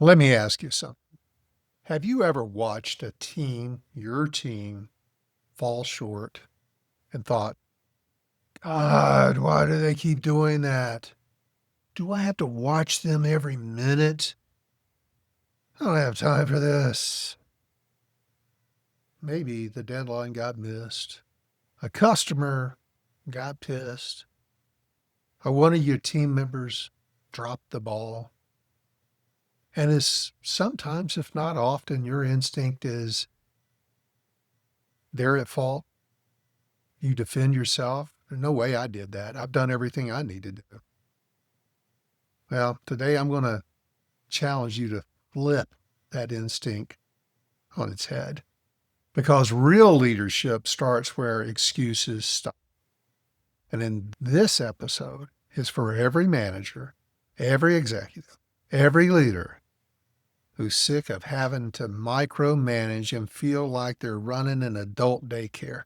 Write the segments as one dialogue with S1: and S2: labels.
S1: Let me ask you something. Have you ever watched your team, fall short and thought, God, why do they keep doing that? Do I have to watch them every minute? I don't have time for this. Maybe the deadline got missed. A customer got pissed. Or one of your team members dropped the ball. And it's sometimes, if not often, your instinct is they're at fault. You defend yourself. There's no way I did that. I've done everything I need to do. Well, today I'm going to challenge you to flip that instinct on its head because real leadership starts where excuses stop. And in this episode is for every manager, every executive, every leader who's sick of having to micromanage and feel like they're running an adult daycare.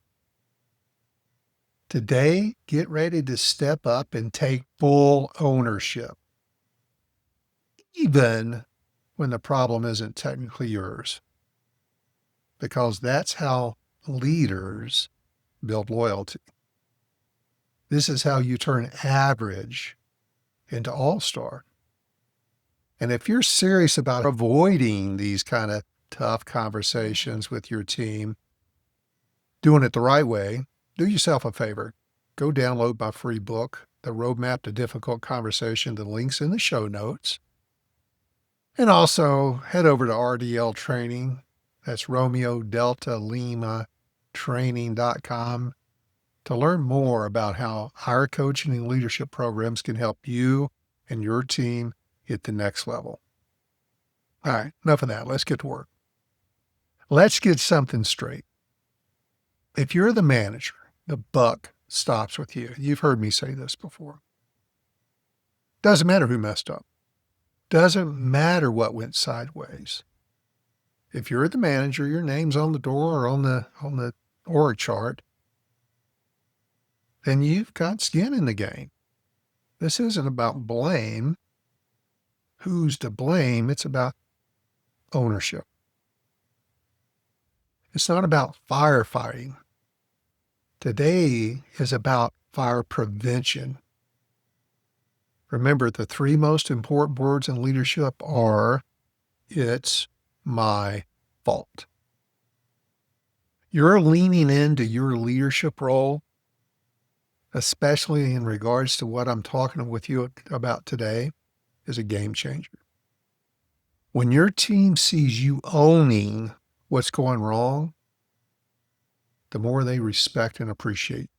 S1: Today, get ready to step up and take full ownership, even when the problem isn't technically yours, because that's how leaders build loyalty. This is how you turn average into all-star. And if you're serious about avoiding these kind of tough conversations with your team, doing it the right way, do yourself a favor. Go download my free book, The Roadmap to Difficult Conversation. The link's in the show notes. And also head over to RDL Training. That's Romeo Delta Lima Training.com to learn more about how our coaching and leadership programs can help you and your team hit the next level. All right, enough of that. Let's get to work. Let's get something straight. If you're the manager, the buck stops with you. You've heard me say this before. Doesn't matter who messed up. Doesn't matter what went sideways. If you're the manager, your name's on the door or on the org chart, then you've got skin in the game. This isn't about blame. Who's to blame? It's about ownership. It's not about firefighting. Today is about fire prevention. Remember, the three most important words in leadership are, it's my fault. You're leaning into your leadership role, especially in regards to what I'm talking with you about today, is a game changer. When your team sees you owning what's going wrong, the more they respect and appreciate.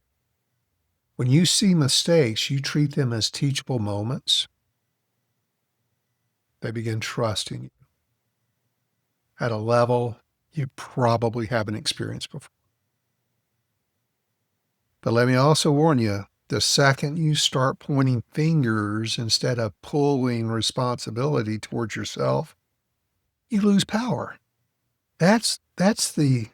S1: When you see mistakes, you treat them as teachable moments. They begin trusting you at a level you probably haven't experienced before. But let me also warn you, the second you start pointing fingers instead of pulling responsibility towards yourself, you lose power. That's the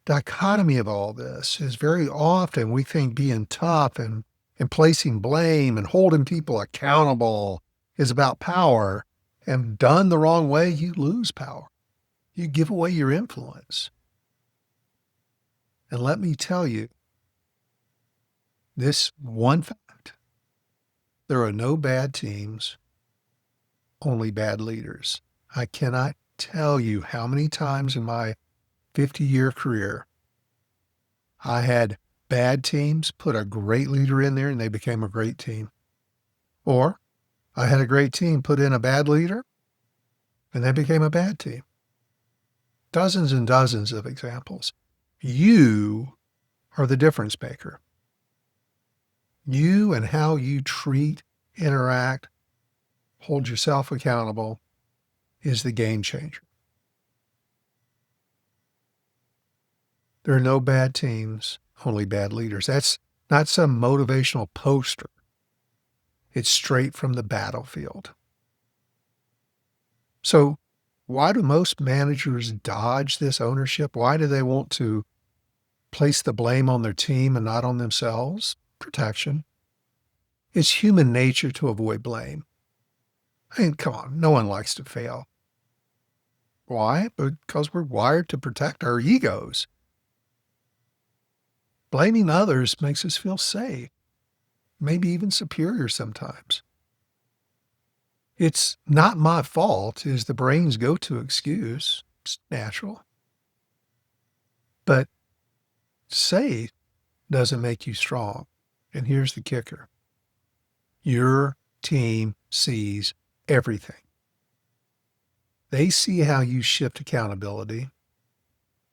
S1: dichotomy of all this, is very often we think being tough and placing blame and holding people accountable is about power. And done the wrong way, you lose power. You give away your influence. And let me tell you this one fact: there are no bad teams, only bad leaders. I cannot tell you how many times in my 50-year career I had bad teams put a great leader in there and they became a great team. Or I had a great team put in a bad leader and they became a bad team. Dozens and dozens of examples. You are the difference maker. You and how you treat, interact, hold yourself accountable is the game changer. There are no bad teams, only bad leaders. That's not some motivational poster. It's straight from the battlefield. So why do most managers dodge this ownership? Why do they want to place the blame on their team and not on themselves? Protection. It's human nature to avoid blame. I mean, come on, no one likes to fail. Why? Because we're wired to protect our egos. Blaming others makes us feel safe, maybe even superior sometimes. It's not my fault is the brain's go-to excuse. It's natural. But safe doesn't make you strong. And here's the kicker. Your team sees everything. They see how you shift accountability.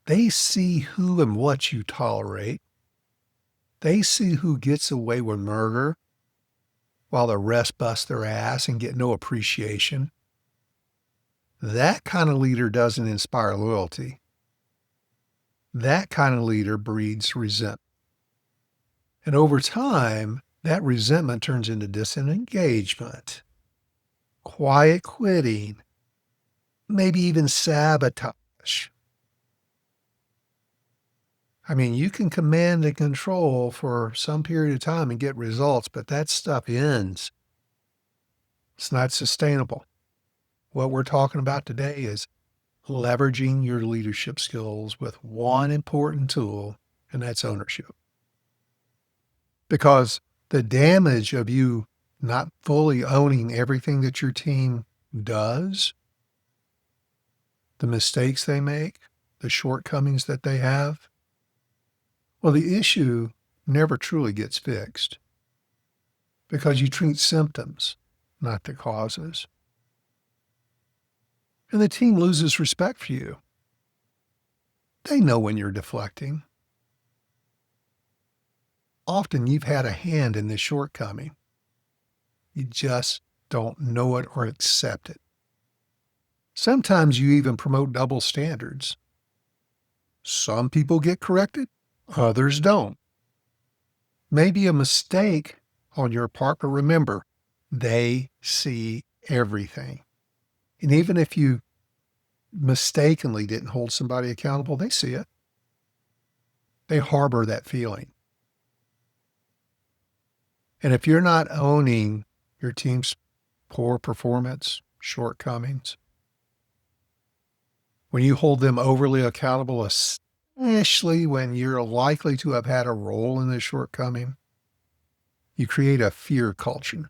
S1: They see who and what you tolerate. They see who gets away with murder while the rest bust their ass and get no appreciation. That kind of leader doesn't inspire loyalty. That kind of leader breeds resentment. And over time, that resentment turns into disengagement, quiet quitting, maybe even sabotage. I mean, you can command and control for some period of time and get results, but that stuff ends. It's not sustainable. What we're talking about today is leveraging your leadership skills with one important tool, and that's ownership. Because the damage of you not fully owning everything that your team does, the mistakes they make, the shortcomings that they have, well, the issue never truly gets fixed because you treat symptoms, not the causes. And the team loses respect for you. They know when you're deflecting. Often you've had a hand in this shortcoming. You just don't know it or accept it. Sometimes you even promote double standards. Some people get corrected, others don't. Maybe a mistake on your part, but remember, they see everything. And even if you mistakenly didn't hold somebody accountable, they see it. They harbor that feeling. And if you're not owning your team's poor performance, shortcomings, when you hold them overly accountable, especially when you're likely to have had a role in the shortcoming, you create a fear culture.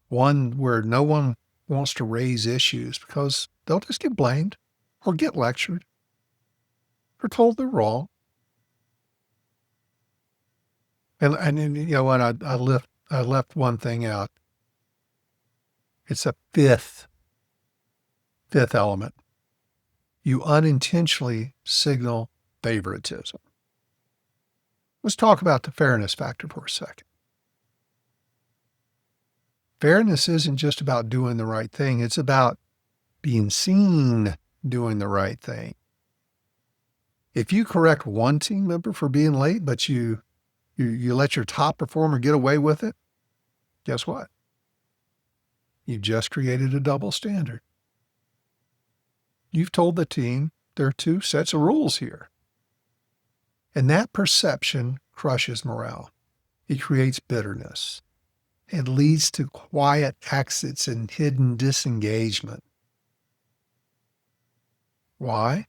S1: One where no one wants to raise issues because they'll just get blamed or get lectured or told they're wrong. And you know what, I left one thing out. It's a fifth element. You unintentionally signal favoritism. Let's talk about the fairness factor for a second. Fairness isn't just about doing the right thing. It's about being seen doing the right thing. If you correct one team member for being late, but you let your top performer get away with it, guess what? You've just created a double standard. You've told the team there are two sets of rules here. And that perception crushes morale. It creates bitterness. It leads to quiet exits and hidden disengagement. Why?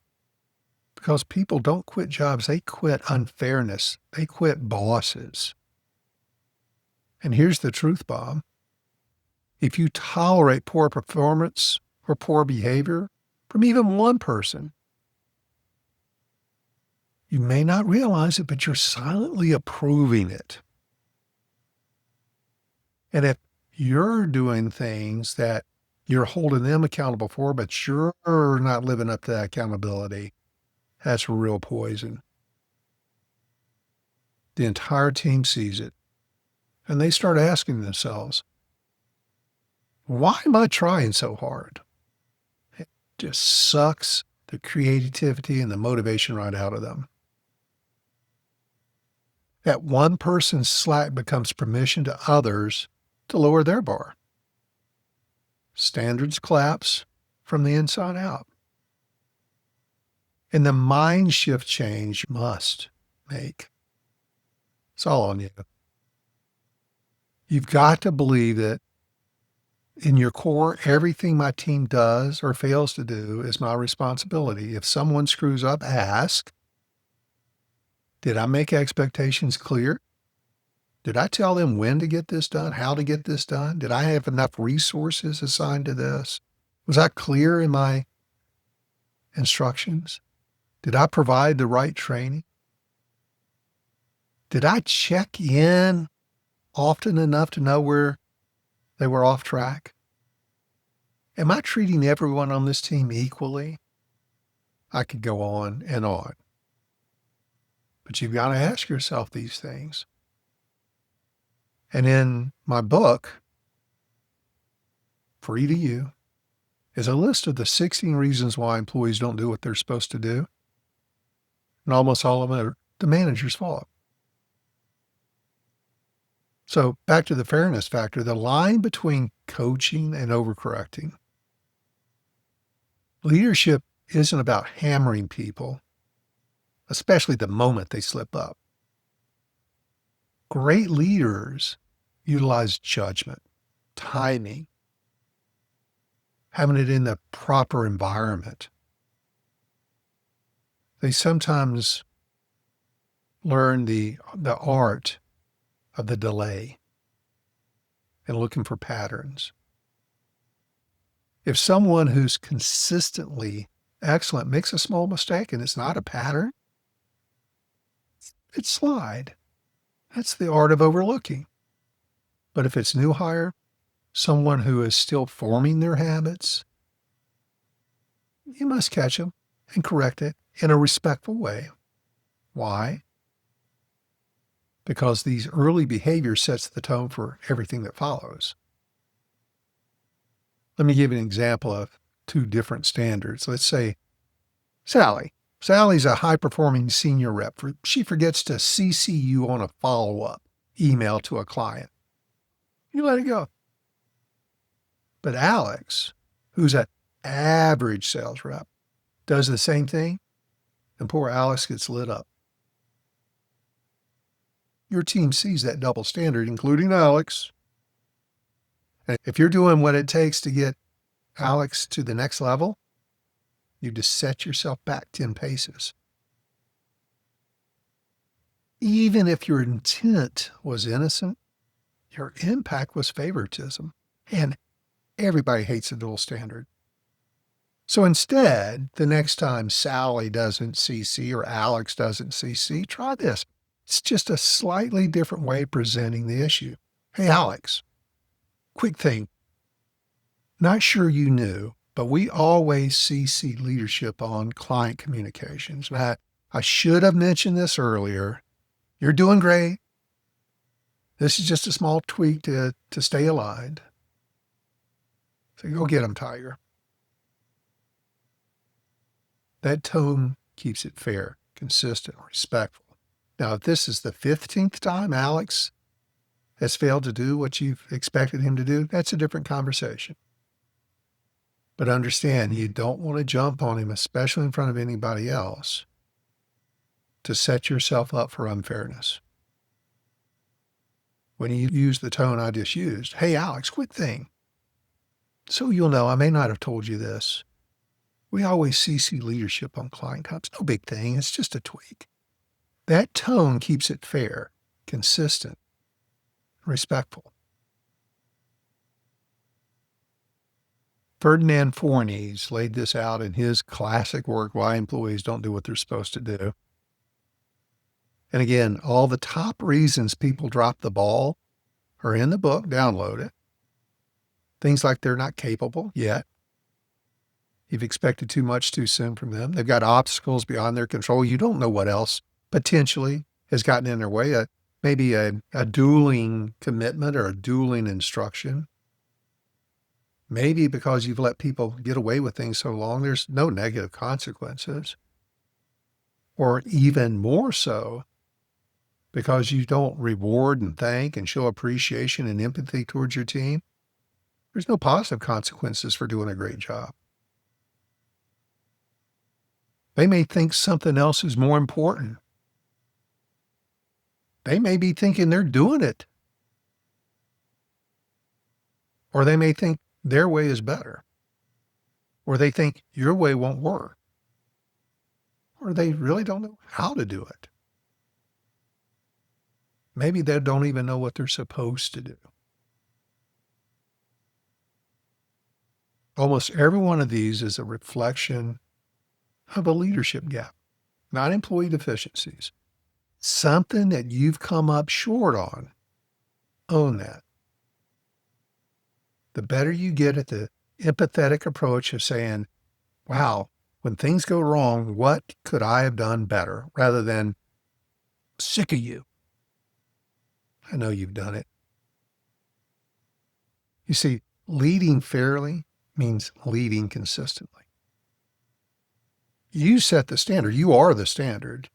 S1: Because people don't quit jobs. They quit unfairness. They quit bosses. And here's the truth, Bob. If you tolerate poor performance or poor behavior from even one person, you may not realize it, but you're silently approving it. And if you're doing things that you're holding them accountable for, but you're not living up to that accountability, that's real poison. The entire team sees it, and they start asking themselves, why am I trying so hard? It just sucks the creativity and the motivation right out of them. That one person's slack becomes permission to others to lower their bar. Standards collapse from the inside out. And the mind shift change you must make. It's all on you. You've got to believe that In your core, everything my team does or fails to do is my responsibility. If someone screws up, ask, did I make expectations clear? Did I tell them when to get this done, how to get this done? Did I have enough resources assigned to this? Was I clear in my instructions? Did I provide the right training? Did I check in often enough to know where they were off track? Am I treating everyone on this team equally? I could go on and on. But you've got to ask yourself these things. And in my book, Free to You, is a list of the 16 reasons why employees don't do what they're supposed to do. And almost all of them are the manager's fault. So back to the fairness factor, the line between coaching and overcorrecting. Leadership isn't about hammering people, especially the moment they slip up. Great leaders utilize judgment, timing, having it in the proper environment. They sometimes learn the art of the delay and looking for patterns. If someone who's consistently excellent makes a small mistake and it's not a pattern, it's slide. That's the art of overlooking. But if it's new hire, someone who is still forming their habits, you must catch them and correct it in a respectful way. Why? Because these early behaviors sets the tone for everything that follows. Let me give you an example of two different standards. Let's say Sally. Sally's a high-performing senior rep. She forgets to CC you on a follow-up email to a client. You let it go. But Alex, who's an average sales rep, does the same thing, and poor Alex gets lit up. Your team sees that double standard, including Alex. And if you're doing what it takes to get Alex to the next level, you just set yourself back 10 paces. Even if your intent was innocent, your impact was favoritism. And everybody hates a dual standard. So instead, the next time Sally doesn't CC or Alex doesn't CC, try this. It's just a slightly different way of presenting the issue. Hey, Alex, quick thing. Not sure you knew, but we always CC leadership on client communications. Now, I should have mentioned this earlier. You're doing great. This is just a small tweak to stay aligned. So go get them, Tiger. That tone keeps it fair, consistent, respectful. Now, if this is the 15th time Alex has failed to do what you've expected him to do, that's a different conversation. But understand, you don't want to jump on him, especially in front of anybody else, to set yourself up for unfairness. When you use the tone I just used, hey, Alex, quick thing. So you'll know, I may not have told you this. We always CC leadership on client comps. No big thing. It's just a tweak. That tone keeps it fair, consistent, respectful. Ferdinand Fornes laid this out in his classic work, Why Employees Don't Do What They're Supposed to Do. And again, all the top reasons people drop the ball are in the book. Download it. Things like they're not capable yet. You've expected too much too soon from them. They've got obstacles beyond their control. You don't know what else potentially has gotten in their way. Maybe a dueling commitment or a dueling instruction. Maybe because you've let people get away with things so long, there's no negative consequences. Or even more so, because you don't reward and thank and show appreciation and empathy towards your team. There's no positive consequences for doing a great job. They may think something else is more important. They may be thinking they're doing it. Or they may think their way is better. Or they think your way won't work. Or they really don't know how to do it. Maybe they don't even know what they're supposed to do. Almost every one of these is a reflection of a leadership gap, not employee deficiencies. Something that you've come up short on. Own that. The better you get at the empathetic approach of saying, wow, when things go wrong, what could I have done better? Rather than, sick of you. I know you've done it. You see, leading fairly means leading consistently. You set the standard. You are the standard.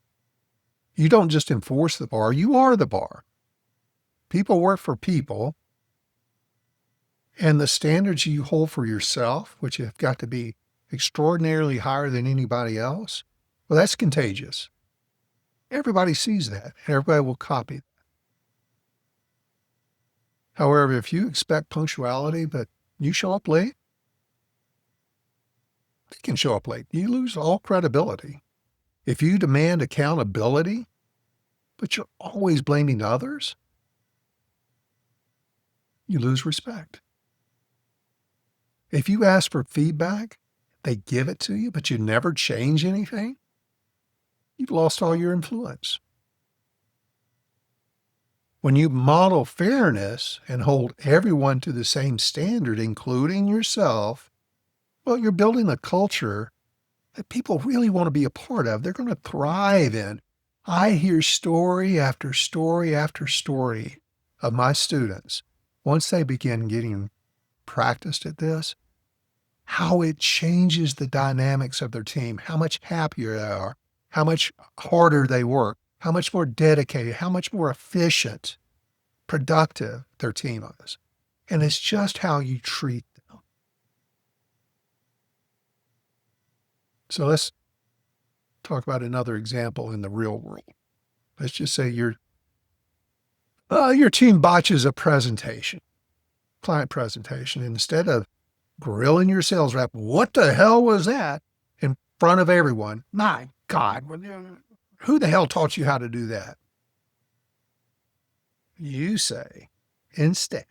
S1: You don't just enforce the bar. You are the bar. People work for people. And the standards you hold for yourself, which have got to be extraordinarily higher than anybody else, well, that's contagious. Everybody sees that, and everybody will copy that. However, if you expect punctuality, but you show up late, you can show up late. You lose all credibility. If you demand accountability, but you're always blaming others, you lose respect. If you ask for feedback, they give it to you, but you never change anything, you've lost all your influence. When you model fairness and hold everyone to the same standard, including yourself, well, you're building a culture that people really want to be a part of. They're going to thrive in. I hear story after story after story of my students, once they begin getting practiced at this, how it changes the dynamics of their team, how much happier they are, how much harder they work, how much more dedicated, how much more efficient, productive their team is. And it's just how you treat them. So let's talk about another example in the real world. Let's just say your team botches a presentation, client presentation, and instead of grilling your sales rep, what the hell was that, in front of everyone? My God, who the hell taught you how to do that? You say, instead,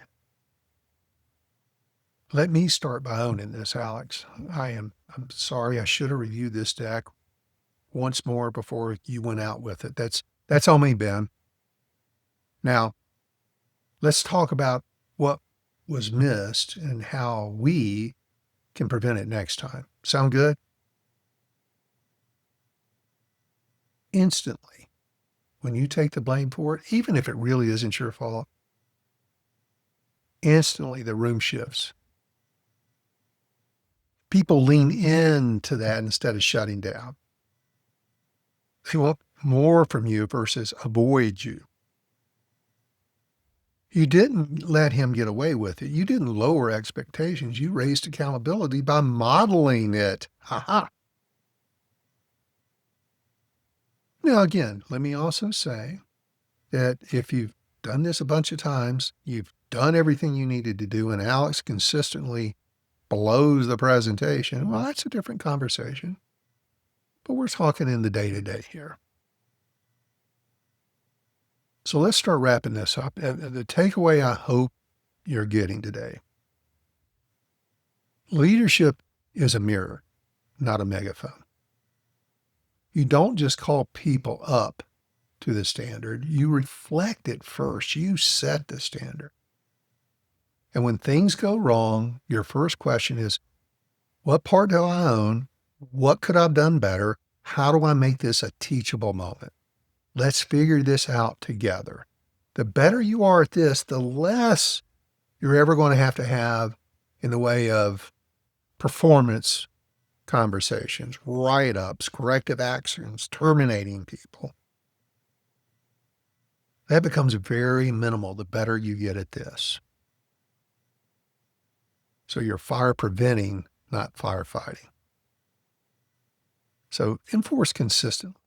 S1: let me start by owning this, Alex. I'm sorry. I should have reviewed this deck once more before you went out with it. That's on me, Ben. Now, let's talk about what was missed and how we can prevent it next time. Sound good? Instantly, when you take the blame for it, even if it really isn't your fault, instantly the room shifts. People lean into that instead of shutting down. They want more from you versus avoid you. You didn't let him get away with it. You didn't lower expectations. You raised accountability by modeling it. Ha. Now, again, let me also say that if you've done this a bunch of times, you've done everything you needed to do, and Alex consistently blows the presentation, well, that's a different conversation. But we're talking in the day-to-day here. So let's start wrapping this up. The takeaway I hope you're getting today. Leadership is a mirror, not a megaphone. You don't just call people up to the standard. You reflect it first. You set the standard. And when things go wrong, your first question is, what part do I own? What could I have done better? How do I make this a teachable moment? Let's figure this out together. The better you are at this, the less you're ever going to have in the way of performance conversations, write-ups, corrective actions, terminating people. That becomes very minimal the better you get at this. So you're fire preventing, not firefighting. So enforce consistently.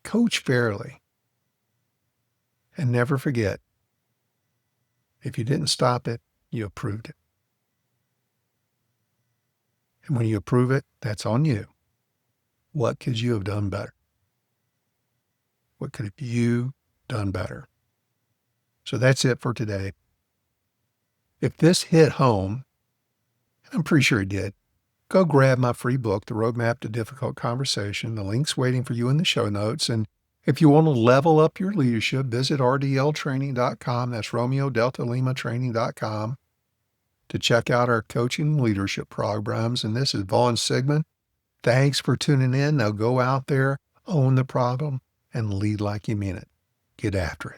S1: Coach fairly. And never forget, if you didn't stop it, You approved it. And when you approve it, that's on you. What could you have done better? What could have you done better? So that's it for today. If this hit home, and I'm pretty sure it did, go grab my free book, The Roadmap to Difficult Conversation. The link's waiting for you in the show notes. And if you want to level up your leadership, visit rdltraining.com. That's Romeo Delta Lima Training.com to check out our coaching leadership programs. And this is Vaughn Sigmund. Thanks for tuning in. Now go out there, own the problem, and lead like you mean it. Get after it.